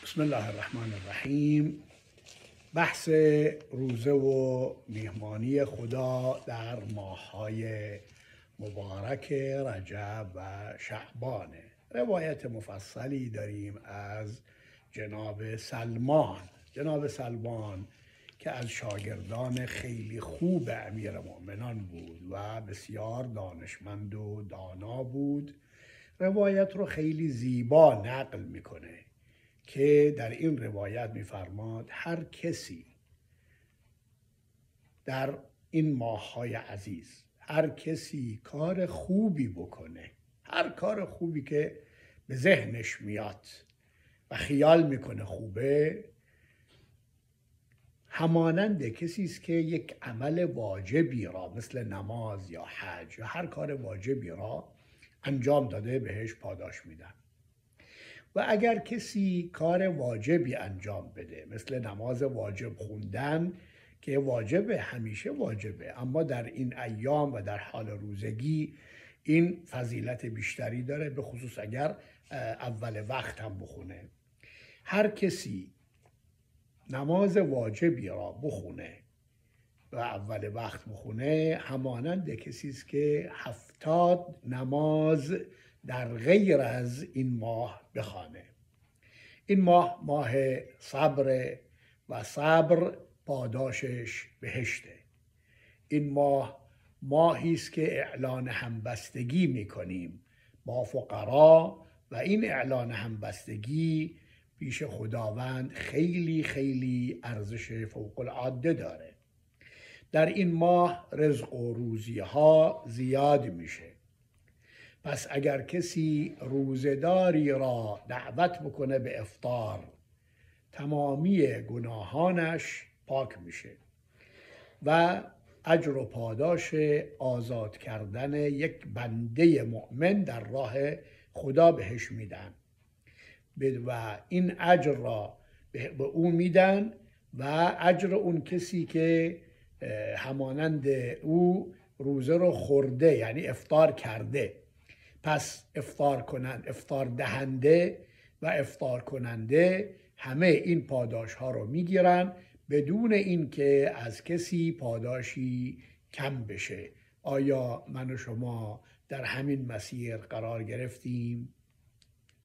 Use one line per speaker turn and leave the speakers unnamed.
بسم الله الرحمن الرحیم. بحث روزه و میهمانی خدا در ماه‌های مبارک رجب و شعبانه. روایت مفصلی داریم از جناب سلمان که از شاگردان خیلی خوب امیرالمؤمنین بود و بسیار دانشمند و دانا بود. روایت رو خیلی زیبا نقل میکنه که در این روایت میفرماد هر کسی در این ماه‌های عزیز هر کسی کار خوبی بکنه، هر کار خوبی که به ذهنش میاد و خیال میکنه خوبه، همانند کسی است که یک عمل واجبی را مثل نماز یا حج یا هر کار واجبی را انجام داده بهش پاداش میدن. و اگر کسی کار واجبی انجام بده مثل نماز واجب خوندن که واجبه، همیشه واجبه، اما در این ایام و در حال روزگی این فضیلت بیشتری داره، به خصوص اگر اول وقت هم بخونه. هر کسی نماز واجبی را بخونه و اول وقت بخونه، همانند کسی است که 70 نماز در غیر از این ماه بخوانه. این ماه صبر و صبر پاداشش بهشته. این ماهی است که اعلان همبستگی میکنیم با فقرا و این اعلان همبستگی پیش خداوند خیلی خیلی ارزش فوق العاده داره. در این ماه رزق و روزی ها زیاد میشه. پس اگر کسی روزداری را دعوت بکنه به افطار، تمامی گناهانش پاک میشه و اجر و پاداش آزاد کردن یک بنده مؤمن در راه خدا بهش میدن و این اجر را به او میدن و اجر اون کسی که همانند او روزه رو خورده، یعنی افطار کرده. پس افطار دهنده و افطار کننده همه این پاداش ها رو میگیرن بدون اینکه از کسی پاداشی کم بشه. آیا من و شما در همین مسیر قرار گرفتیم؟